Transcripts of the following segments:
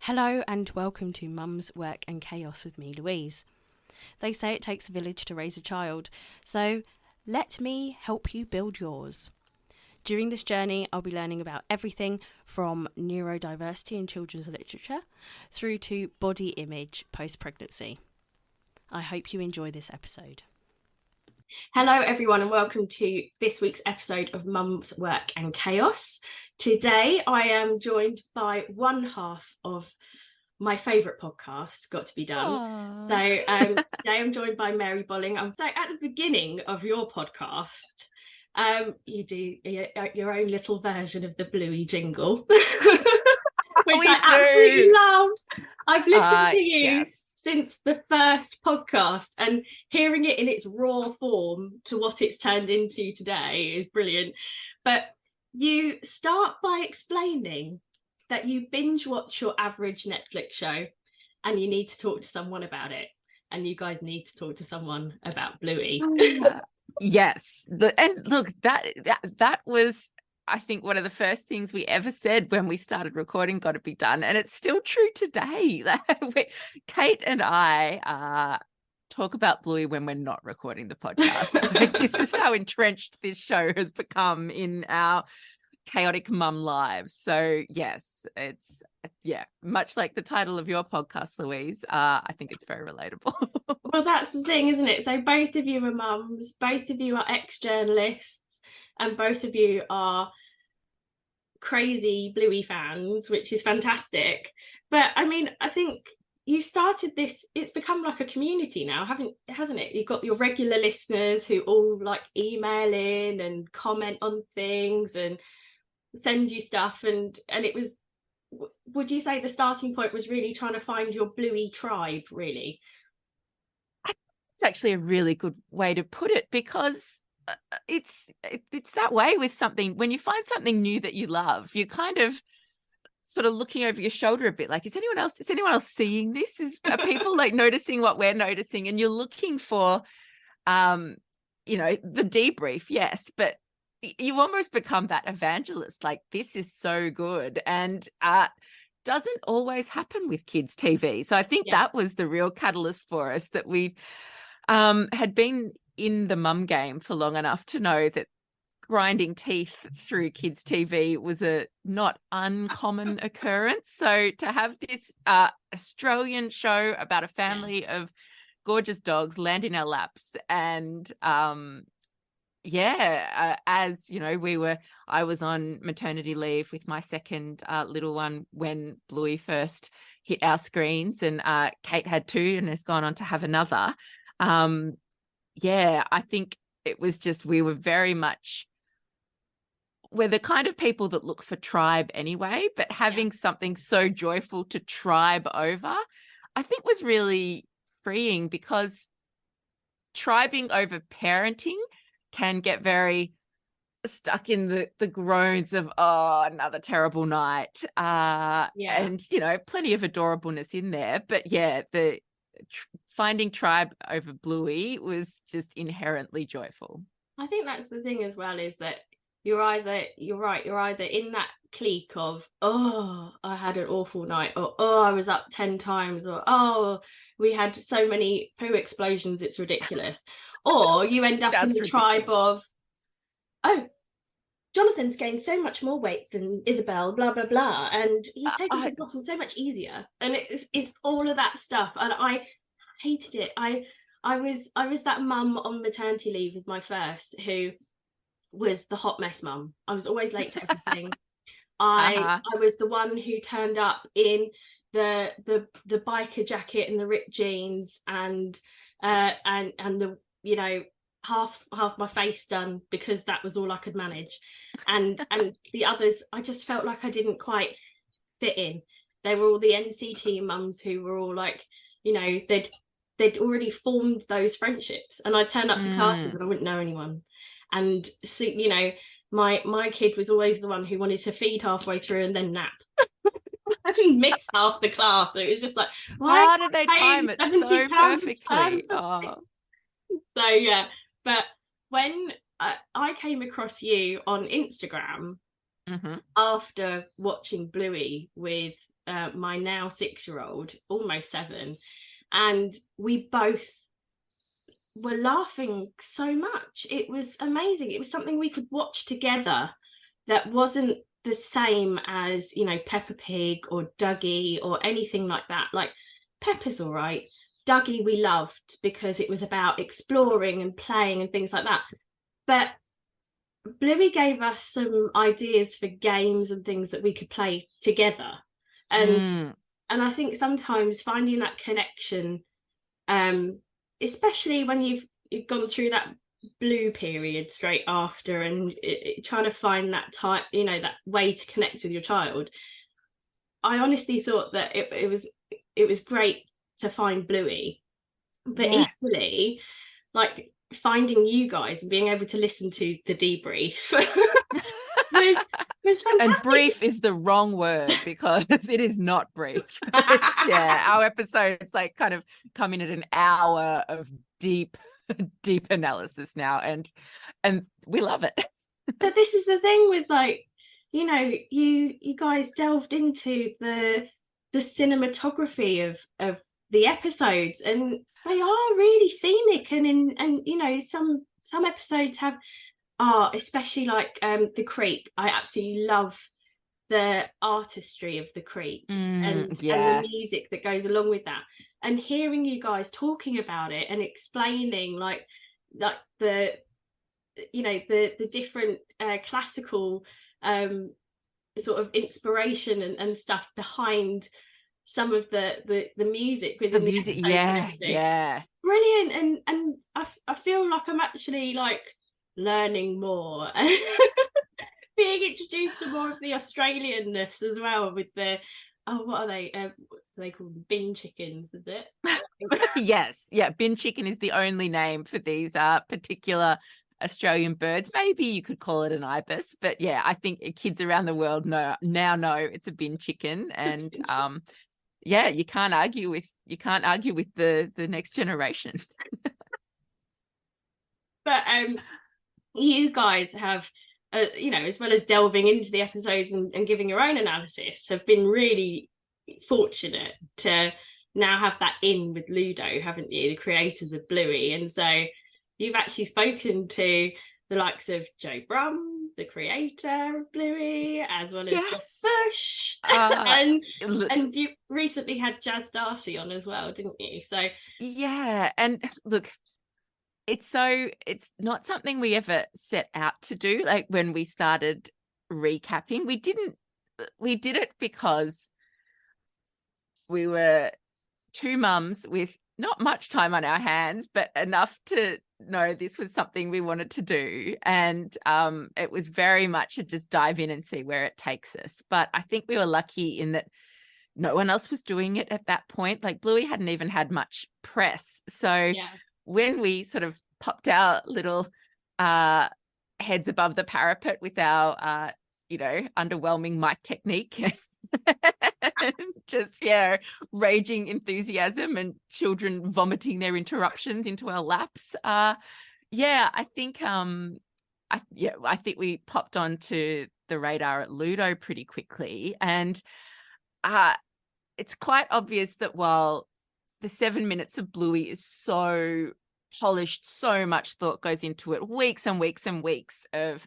Hello and welcome to Mum's Work and Chaos with me, Louise. They say it takes a village to raise a child, so let me help you build yours. During this journey, I'll be learning about everything from neurodiversity in children's literature through to body image post-pregnancy. I hope you enjoy this episode. Hello everyone and welcome to this week's episode of Mum's Work and Chaos. Today I am joined by one half of my favourite podcast, Got to Be Done. Aww. So today I'm joined by Mary Bolling. So at the beginning of your podcast, you do your own little version of the Bluey jingle, which absolutely love. I've listened to you since the first podcast, and hearing it in its raw form to what it's turned into today is brilliant. But you start by explaining that you binge watch your average Netflix show and you need to talk to someone about it, and you guys need to talk to someone about Bluey. Yes. And look, that was, I think, one of the first things we ever said when we started recording Got to Be Done, and it's still true today. Kate and I talk about Bluey when we're not recording the podcast. This is how entrenched this show has become in our chaotic mum lives. So yes, it's much like the title of your podcast, Louise. I think it's very relatable. Well, that's the thing, isn't it? So both of you are mums, both of you are ex-journalists, and both of you are crazy Bluey fans, which is fantastic. But I mean, I think you started this, it's become like a community now, hasn't it? You've got your regular listeners who all like email in and comment on things and send you stuff, and it was, would you say the starting point was really trying to find your Bluey tribe, really? It's actually a really good way to put it, because it's that way with something. When you find something new that you love, you kind of sort of looking over your shoulder a bit, like, is anyone else seeing this? Are people like noticing what we're noticing? And you're looking for the debrief, yes, but you almost become that evangelist, like, this is so good. And doesn't always happen with kids TV. So I think that was the real catalyst for us, that we had been in the mum game for long enough to know that grinding teeth through kids TV was a not uncommon occurrence. So to have this Australian show about a family of gorgeous dogs land in our laps, and as you know, I was on maternity leave with my second little one when Bluey first hit our screens, and Kate had two and has gone on to have another. I think it was just, we're the kind of people that look for tribe anyway, but having something so joyful to tribe over, I think, was really freeing, because tribing over parenting can get very stuck in the groans of, oh, another terrible night. And, plenty of adorableness in there. But finding tribe over Bluey was just inherently joyful. I think that's the thing as well, is that you're either in that clique of, oh, I had an awful night, or oh, I was up 10 times, or oh, we had so many poo explosions, it's ridiculous. Or you end up in the tribe of, oh, Jonathan's gained so much more weight than Isabel, blah blah blah, and he's taken to the bottle so much easier, and it's all of that stuff. And I hated it. I was that mum on maternity leave with my first, who was the hot mess mum. I was always late to everything. I was the one who turned up in the biker jacket and the ripped jeans, and the half my face done, because that was all I could manage, and the others, I just felt like I didn't quite fit in. They were all the NCT mums who were all like, they'd already formed those friendships, and I turned up to classes and I wouldn't know anyone. And so, my kid was always the one who wanted to feed halfway through and then nap. I didn't miss half the class. So it was just like, how did they time it so perfectly? So but when I came across you on Instagram after watching Bluey with my now 6-year-old, almost 7, and we both were laughing so much. It was amazing. It was something we could watch together that wasn't the same as, you know, Peppa Pig or Dougie or anything like that. Like, Peppa's all right. Dougie we loved because it was about exploring and playing and things like that. But Bluey gave us some ideas for games and things that we could play together. And I think sometimes finding that connection, especially when you've gone through that blue period straight after, and trying to find that time, you know, that way to connect with your child. I honestly thought that it was great to find Bluey, but equally, like, finding you guys and being able to listen to the debrief was fantastic. And brief is the wrong word, because it is not brief. Our episodes like kind of come in at an hour of deep analysis now, and we love it. But this is the thing with, like, you know, you guys delved into the cinematography of the episodes, and they are really scenic, and you know, some episodes are especially like the Creek. I absolutely love the artistry of the Creek, and the music that goes along with that, and hearing you guys talking about it and explaining like the, you know, the different classical sort of inspiration and stuff behind some of the music within the music. Brilliant. And I feel like I'm actually like learning more being introduced to more of the Australianness as well, with the what are they called, bin chickens, is it? Yes, bin chicken is the only name for these particular Australian birds. Maybe you could call it an ibis, but yeah, I think kids around the world now know it's a bin chicken. And you can't argue with the next generation. But you guys have, you know, as well as delving into the episodes and giving your own analysis, have been really fortunate to now have that in with Ludo, haven't you, the creators of Bluey? And so you've actually spoken to the likes of Joe Brum, the creator of Bluey, as well as Josh Bush, and you recently had Jazz Darcy on as well, didn't you? So yeah, and look, it's not something we ever set out to do. Like, when we started recapping, we did it because we were two mums with not much time on our hands, but enough to know this was something we wanted to do. And it was very much a just dive in and see where it takes us. But I think we were lucky in that no one else was doing it at that point. Like, Bluey hadn't even had much press. So when we sort of popped our little heads above the parapet with our, underwhelming mic technique and just, raging enthusiasm and children vomiting their interruptions into our laps. I think I think we popped onto the radar at Ludo pretty quickly. And it's quite obvious that while the 7 minutes of Bluey is so polished, so much thought goes into it, weeks and weeks and weeks of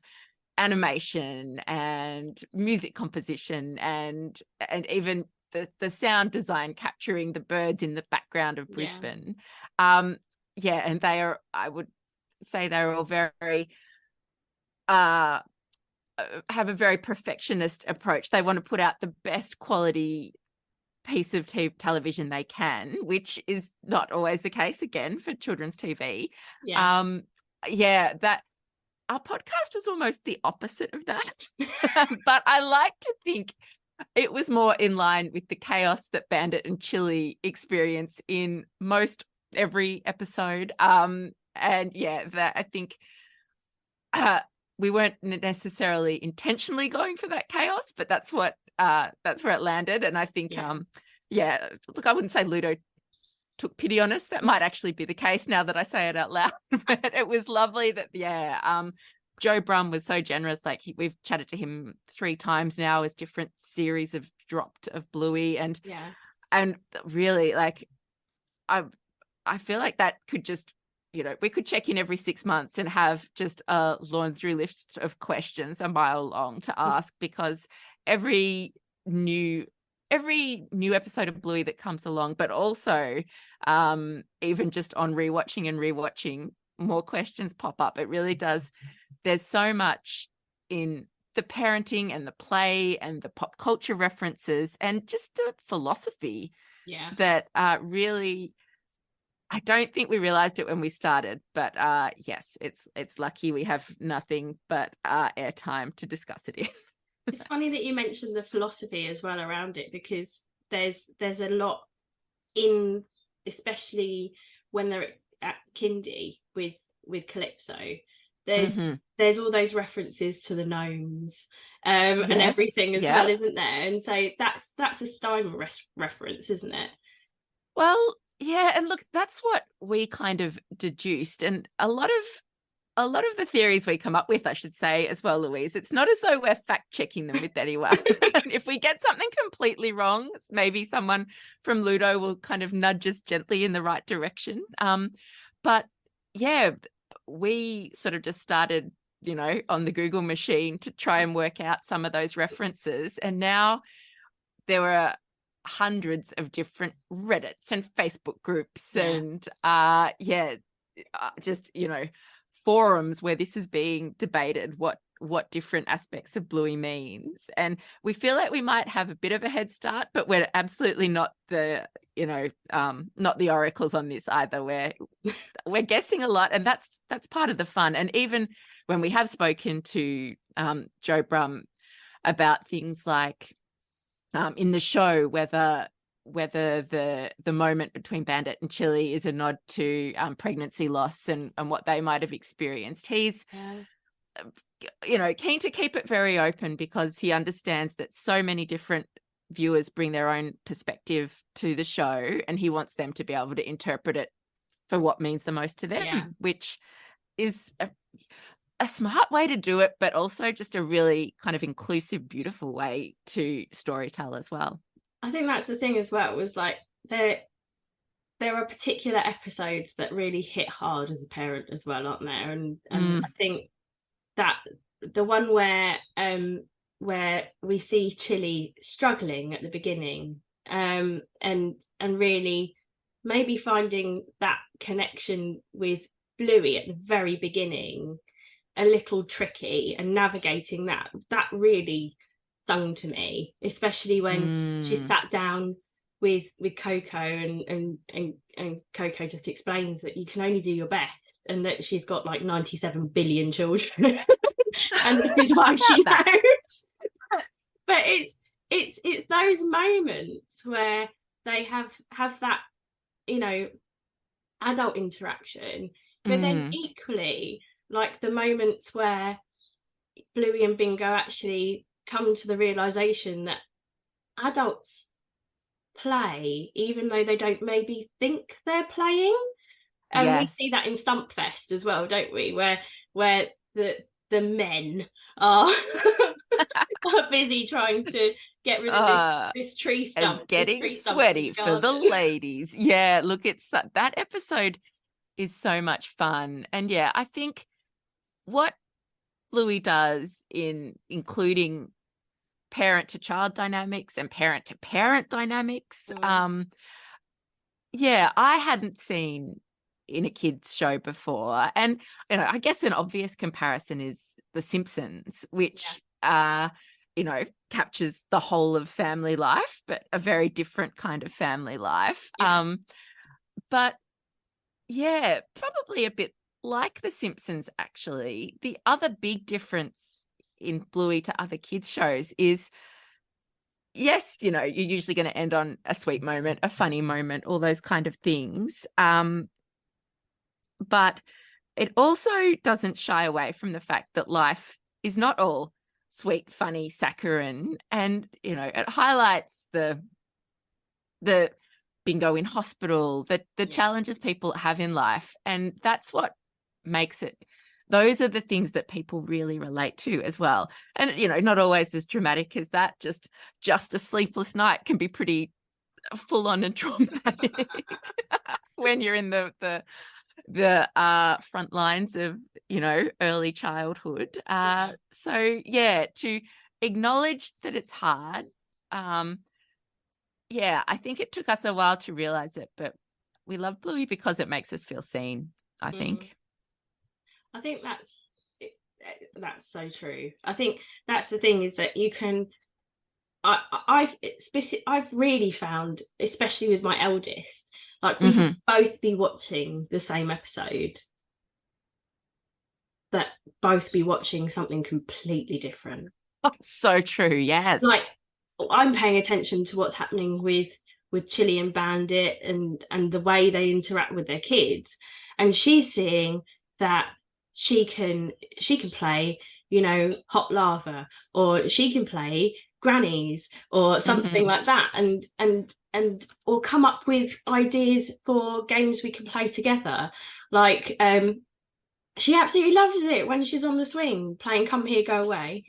animation and music composition and even the sound design capturing the birds in the background of Brisbane. And they are, I would say, they're all very have a very perfectionist approach. They want to put out the best quality piece of television they can, which is not always the case, again, for children's TV. That our podcast was almost the opposite of that. But I like to think it was more in line with the chaos that Bandit and Chili experience in most every episode. That I think we weren't necessarily intentionally going for that chaos, but that's where it landed. And I think, look, I wouldn't say Ludo took pity on us. That might actually be the case now that I say it out loud. But it was lovely that, Joe Brum was so generous. Like, we've chatted to him 3 times now as different series of dropped of Bluey, and Yeah. really, like, I feel like that could just, we could check in every 6 months and have just a laundry list of questions a mile long to ask, because every new episode of Bluey that comes along, but also even just on rewatching, more questions pop up. It really does. There's so much in the parenting and the play and the pop culture references and just the philosophy that really, I don't think we realized it when we started, but yes, it's lucky we have nothing but airtime to discuss it in. It's funny that you mentioned the philosophy as well around it, because there's a lot in, especially when they're at kindy with Calypso. There's all those references to the gnomes and everything as well, isn't there? And so that's a Steinman reference, isn't it? Well, yeah, and look, that's what we kind of deduced, and a lot of the theories we come up with, I should say, as well, Louise, it's not as though we're fact checking them with anyone. If we get something completely wrong, maybe someone from Ludo will kind of nudge us gently in the right direction. But yeah, we sort of just started, on the Google machine to try and work out some of those references. And now there were hundreds of different Reddits and Facebook groups and just, forums where this is being debated, what different aspects of Bluey means. And we feel like we might have a bit of a head start, but we're absolutely not the, not the oracles on this either. We're guessing a lot, and that's part of the fun. And even when we have spoken to Joe Brum about things like in the show, whether the moment between Bandit and Chili is a nod to pregnancy loss and what they might have experienced. He's, keen to keep it very open, because he understands that so many different viewers bring their own perspective to the show, and he wants them to be able to interpret it for what means the most to them, which is a smart way to do it, but also just a really kind of inclusive, beautiful way to storytell as well. I think that's the thing as well, was like there are particular episodes that really hit hard as a parent as well, aren't there? And I think that the one where we see Chili struggling at the beginning, and really maybe finding that connection with Bluey at the very beginning a little tricky, and navigating that really sung to me, especially when she sat down with Coco and Coco just explains that you can only do your best, and that she's got like 97 billion children and this is why she knows. But it's those moments where they have that adult interaction, but then equally, like the moments where Bluey and Bingo actually come to the realization that adults play even though they don't maybe think they're playing. And we see that in Stumpfest as well, don't we, where the men are are busy trying to get rid of this tree stump and getting sweaty for the ladies. Look, it's that episode is so much fun. And I think what Bluey does in including parent to child dynamics and parent to parent dynamics, I hadn't seen in a kids show before. And I guess an obvious comparison is The Simpsons, which captures the whole of family life, but a very different kind of family life. But probably a bit like The Simpsons, actually. The other big difference in Bluey to other kids shows is, yes, you're usually going to end on a sweet moment, a funny moment, all those kind of things. But it also doesn't shy away from the fact that life is not all sweet, funny, saccharine. And, it highlights the Bingo in hospital, the challenges people have in life. And that's what makes it those are the things that people really relate to as well. And, you know, not always as dramatic as that. Just a sleepless night can be pretty full on and traumatic when you're in the front lines of, you know, early childhood. So yeah, to acknowledge that it's hard. Yeah, I think it took us a while to realize it, but we love Bluey because it makes us feel seen, I think. I think that's so true. I think that's the thing, is that you can, I've really found, especially with my eldest, like we can both be watching the same episode, but both be watching something completely different. Oh, so true. Yes. Like, I'm paying attention to what's happening with Chili and Bandit, and the way they interact with their kids, and she's seeing that she can play, you know, hot lava, or she can play grannies, or something like that, and or come up with ideas for games we can play together. Like, she absolutely loves it when she's on the swing playing Come Here Go Away.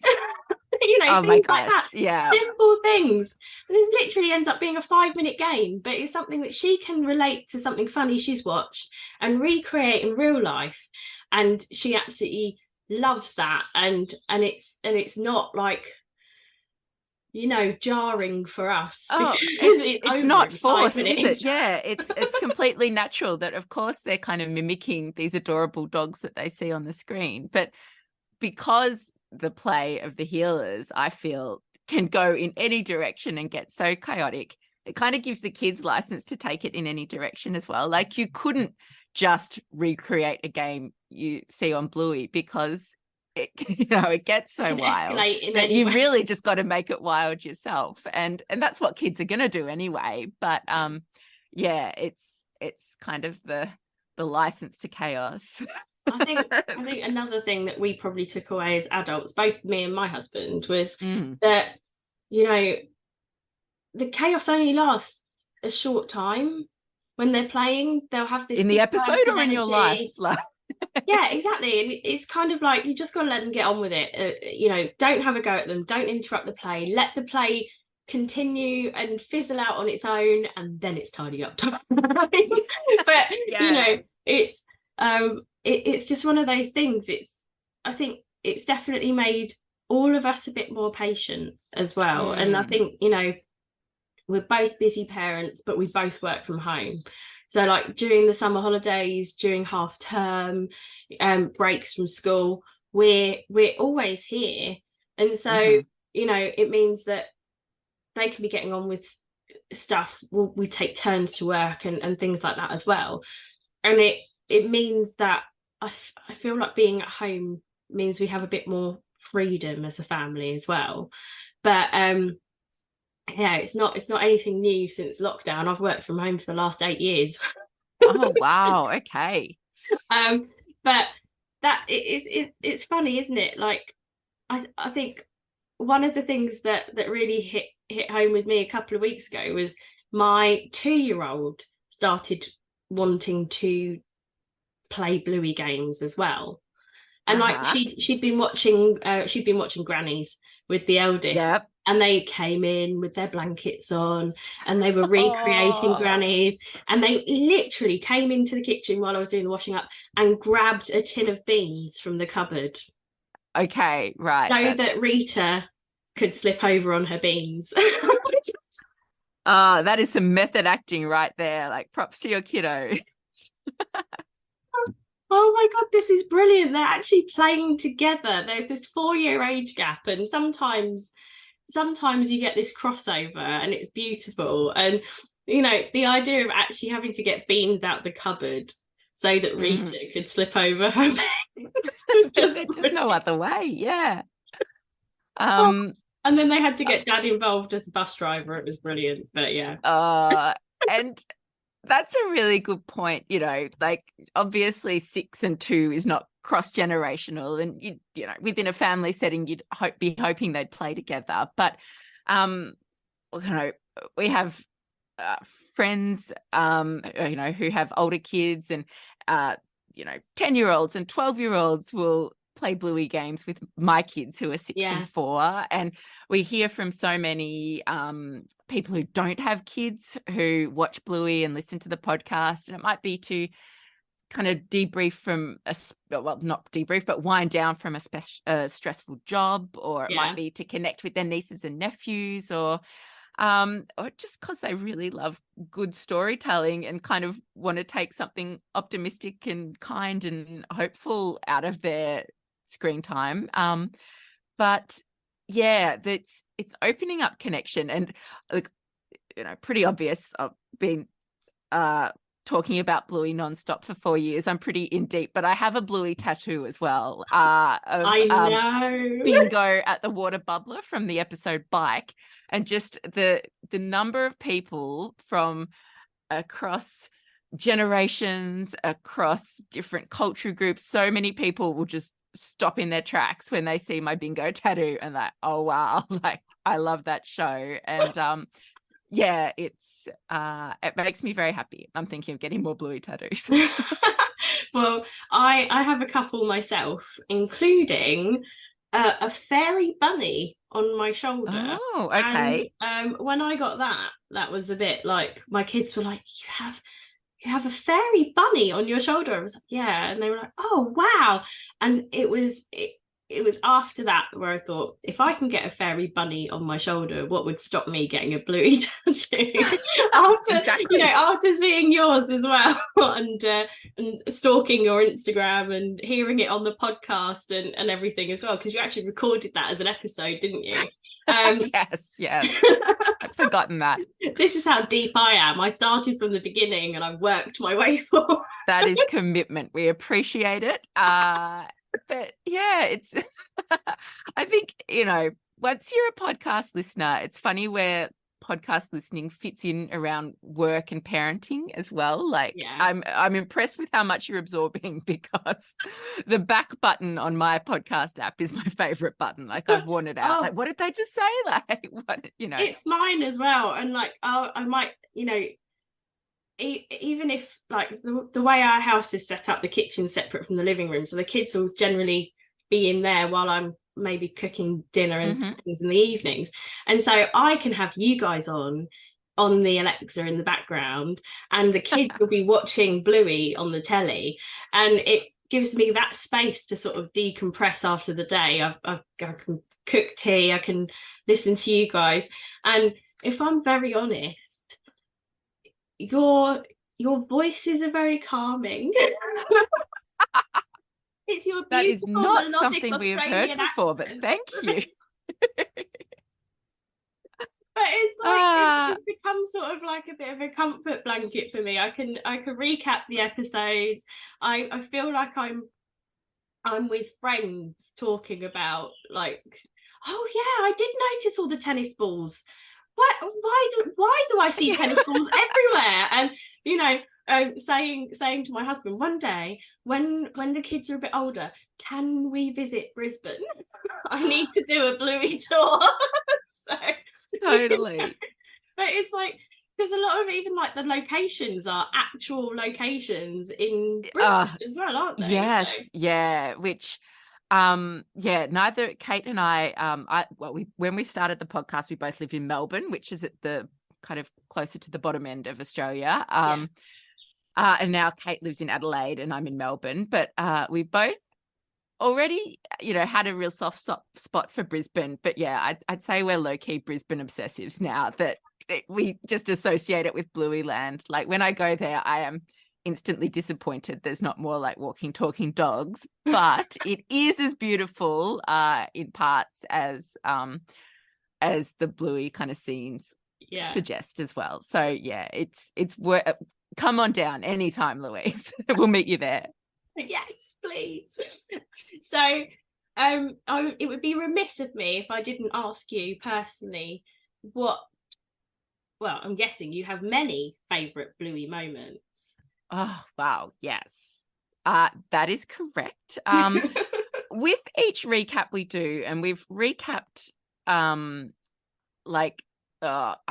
You know, oh things my like gosh, that. yeah. Simple things. And this literally ends up being a 5-minute game, but it's something that she can relate to, something funny she's watched and recreate in real life. And she absolutely loves that. And it's not like, you know, jarring for us. Oh, it's not forced, is it? Yeah, it's completely natural that, of course, they're kind of mimicking these adorable dogs that they see on the screen. But because the play of the healers, I feel, can go in any direction and get so chaotic, it kind of gives the kids license to take it in any direction as well. Like, you couldn't just recreate a game you see on Bluey, because it, you know, it gets so wild that you've really just got to make it wild yourself, and that's what kids are going to do anyway. But yeah, it's kind of the license to chaos. I think another thing that we probably took away as adults, both me and my husband, was that, you know, the chaos only lasts a short time. When they're playing, they'll have this in the episode or in your life. Yeah, exactly. And it's kind of like, you just got to let them get on with it. You know, don't have a go at them, don't interrupt the play, let the play continue and fizzle out on its own, and then it's tidy up time. But yeah, you know, it's just one of those things. I think it's definitely made all of us a bit more patient as well. And I think, you know, we're both busy parents, but we both work from home. So like during the summer holidays, during half term, breaks from school, we're always here. And so, you know, it means that they can be getting on with stuff. We take turns to work and things like that as well. And it means that I feel like being at home means we have a bit more freedom as a family as well. But yeah, it's not anything new since lockdown. I've worked from home for the last 8 years. Oh wow, okay. But that it's funny, isn't it? Like, I think one of the things that really hit home with me a couple of weeks ago was my 2-year-old started wanting to play Bluey games as well. And like she'd been watching Grannies with the eldest, and they came in with their blankets on and they were recreating Grannies, and they literally came into the kitchen while I was doing the washing up and grabbed a tin of beans from the cupboard. Okay, right. So that Rita could slip over on her beans. That is some method acting right there. Like, props to your kiddo. Oh my God, this is brilliant. They're actually playing together. There's this 4-year age gap, and sometimes you get this crossover, and it's beautiful. And, you know, the idea of actually having to get beans out the cupboard so that Rita could slip over her beans. There's just no other way. Yeah. And then they had to get Dad involved as the bus driver. It was brilliant. But yeah. And that's a really good point. You know, like, obviously 6 and 2 is not cross-generational, and you know, within a family setting, you'd be hoping they'd play together. But you know, we have friends, you know, who have older kids, and 10-year-olds and 12-year-olds will play Bluey games with my kids who are 6 and 4. And we hear from so many people who don't have kids who watch Bluey and listen to the podcast. And it might be to kind of debrief from not debrief, but wind down from a stressful job, or it might be to connect with their nieces and nephews, or just because they really love good storytelling and kind of want to take something optimistic and kind and hopeful out of their screen time. But yeah, it's opening up connection, and pretty obvious. I've been talking about Bluey nonstop for 4 years. I'm pretty in deep, but I have a Bluey tattoo as well. I know. Bingo at the water bubbler from the episode Bike, and just the number of people from across generations, across different culture groups. So many people will just stop in their tracks when they see my bingo tattoo and like, oh wow, like I love that show. And yeah, it makes me very happy. I'm thinking of getting more Bluey tattoos. Well, I have a couple myself, including a fairy bunny on my shoulder. Oh, okay. And when I got that was a bit like, my kids were like, you have a fairy bunny on your shoulder. I was like, yeah. And they were like, oh wow. And it was after that where I thought, if I can get a fairy bunny on my shoulder, what would stop me getting a Bluey tattoo? After seeing yours as well, and stalking your Instagram and hearing it on the podcast and everything as well, because you actually recorded that as an episode, didn't you? Yes. I'd forgotten that. This is how deep I am. I started from the beginning and I've worked my way forward. That is commitment. We appreciate it. But yeah, it's I think, once you're a podcast listener, it's funny where podcast listening fits in around work and parenting as well. Like, I'm impressed with how much you're absorbing, because the back button on my podcast app is my favorite button. Like, I've worn it out. Like, what did they just say? Like, what, It's mine as well. And like, I might, even if like the way our house is set up, the kitchen's separate from the living room, so the kids will generally be in there while I'm maybe cooking dinner and things in the evenings, and so I can have you guys on the Alexa in the background, and the kids will be watching Bluey on the telly, and it gives me that space to sort of decompress after the day. I can cook tea, I can listen to you guys, and if I'm very honest, your voices are very calming. It's your that is not something we have heard before, but thank you. But it's like it's become sort of like a bit of a comfort blanket for me. I can recap the episodes. I feel like I'm with friends talking about, like, oh yeah, I did notice all the tennis balls. Why do I see tennis balls everywhere? And saying to my husband one day, when the kids are a bit older, can we visit Brisbane? I need to do a Bluey tour. So, totally. But it's like, there's a lot of, even like the locations are actual locations in Brisbane as well, aren't they? Yes, so. Yeah, which neither Kate and I when we started the podcast, we both lived in Melbourne, which is at the kind of closer to the bottom end of Australia. And now Kate lives in Adelaide and I'm in Melbourne, but we both already, had a real soft spot for Brisbane. But yeah, I'd say we're low-key Brisbane obsessives now, that we just associate it with Bluey land. Like, when I go there, I am instantly disappointed there's not more like walking, talking dogs, but it is as beautiful in parts as the Bluey kind of scenes suggest as well. So yeah, it's come on down anytime, Louise. We'll meet you there. Yes, please. So it would be remiss of me if I didn't ask you personally I'm guessing you have many favorite Bluey moments. Oh wow, yes, that is correct. With each recap we do, and we've recapped I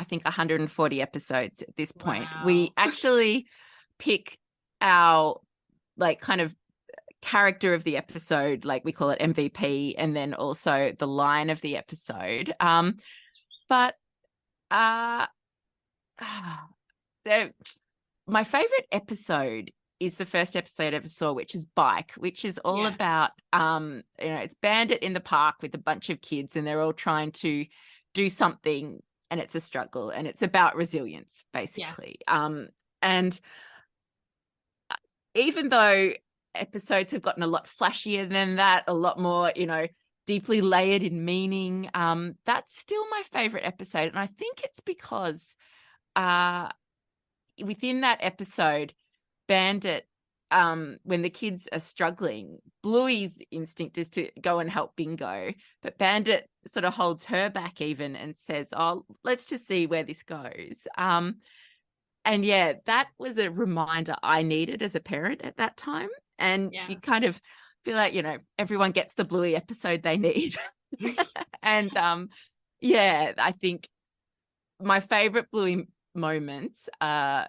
think 140 episodes at this point. Wow. We actually pick our like kind of character of the episode, like we call it MVP, and then also the line of the episode. But my favorite episode is the first episode I ever saw, which is Bike, which is all about it's Bandit in the park with a bunch of kids, and they're all trying to do something, and it's a struggle, and it's about resilience, basically. And even though episodes have gotten a lot flashier than that, a lot more, deeply layered in meaning, that's still my favorite episode. And I think it's because within that episode, Bandit, when the kids are struggling, Bluey's instinct is to go and help Bingo, but Bandit sort of holds her back even and says, oh, let's just see where this goes. And yeah, that was a reminder I needed as a parent at that time. And you kind of feel like, everyone gets the Bluey episode they need. And I think my favorite Bluey moments are,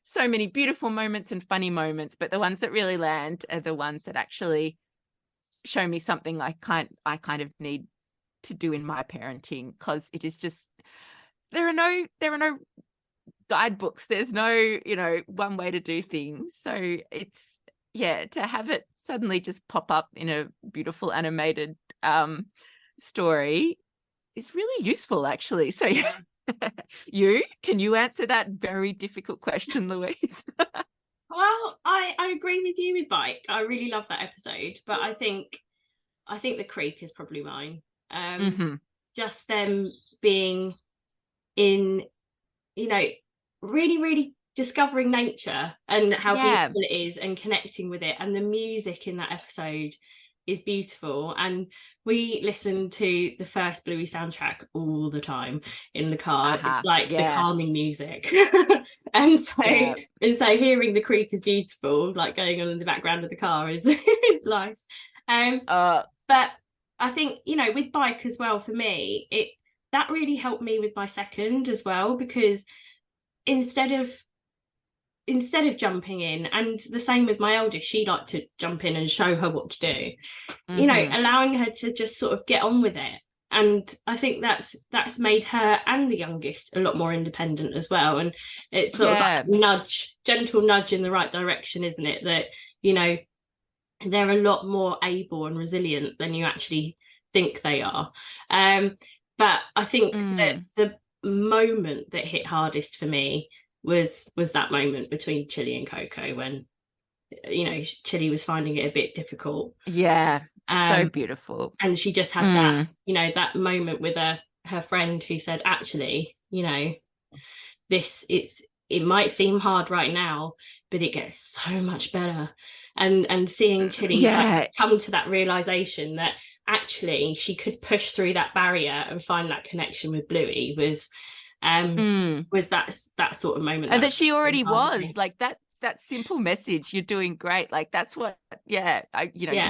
so many beautiful moments and funny moments, but the ones that really land are the ones that actually show me something I kind of need to do in my parenting, because it is just, there are no guidebooks. There's no, one way to do things. So it's, to have it suddenly just pop up in a beautiful animated story is really useful, actually. So can you answer that very difficult question, Louise? Well, I agree with you with Bike. I really love that episode, but I think the Creek is probably mine. Just them being in, really, really discovering nature and how beautiful it is, and connecting with it, and the music in that episode is beautiful. And we listen to the first Bluey soundtrack all the time in the car. It's like the calming music. and so hearing the Creek is beautiful, like going on in the background of the car is nice. But I think, with Bike as well, for me, that really helped me with my second as well, because instead of jumping in, and the same with my eldest, she liked to jump in and show her what to do, allowing her to just sort of get on with it. And I think that's made her and the youngest a lot more independent as well. And it's sort of like a gentle nudge in the right direction, isn't it? That, they're a lot more able and resilient than you actually think they are. But I think that the moment that hit hardest for me was that moment between Chili and Coco, when Chili was finding it a bit difficult. So beautiful. And she just had that that moment with her friend who said, actually, it might seem hard right now, but it gets so much better. And seeing Chili come to that realization that actually she could push through that barrier and find that connection with Bluey was that sort of moment. And that she already was, like, that simple message, you're doing great. Like, that's what, you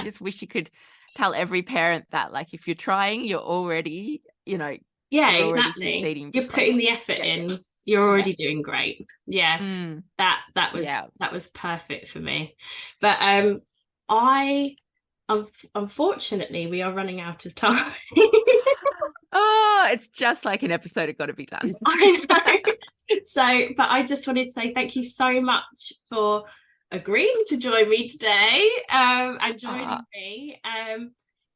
just wish you could tell every parent that, like, if you're trying, you're already, exactly. Already succeeding. You're putting the effort in. You're already doing great. That was perfect for me. But unfortunately, we are running out of time. Oh, it's just like an episode of Gotta Be Done. I know. But I just wanted to say thank you so much for agreeing to join me today, and joining me.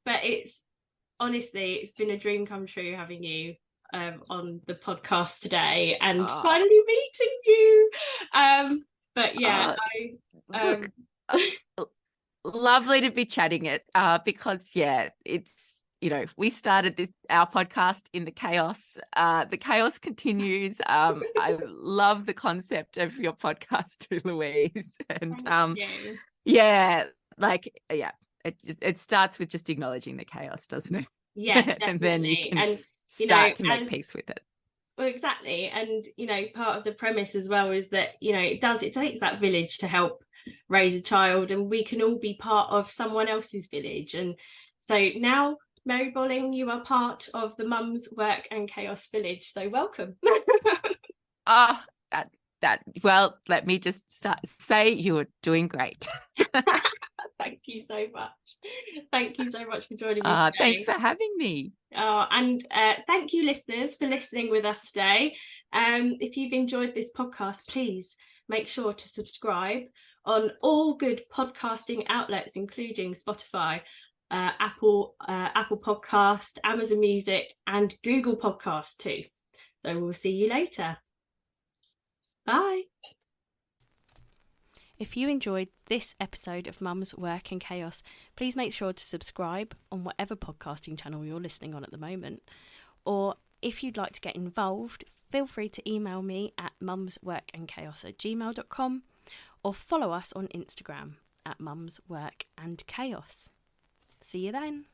But it's been a dream come true having you on the podcast today, and finally meeting you. Lovely to be chatting it, because it's, we started our podcast in the chaos. The chaos continues. I love the concept of your podcast, Louise. And it starts with just acknowledging the chaos, doesn't it? Yeah, definitely. And then you can start to make peace with it. Well, exactly. And part of the premise as well is that it takes that village to help raise a child, and we can all be part of someone else's village. And so now, Mary Bolling, you are part of the Mums Work and Chaos Village, so welcome. That Well, let me just say you're doing great. Thank you so much. Thank you so much for joining me today. Thanks for having me. And thank you, listeners, for listening with us today. If you've enjoyed this podcast, please make sure to subscribe on all good podcasting outlets, including Spotify, Apple Podcast, Amazon Music, and Google Podcasts too. So we'll see you later. Bye. If you enjoyed this episode of Mum's Work and Chaos, please make sure to subscribe on whatever podcasting channel you're listening on at the moment. Or if you'd like to get involved, feel free to email me at mumsworkandchaos@gmail.com or follow us on Instagram at mumsworkandchaos. See you then.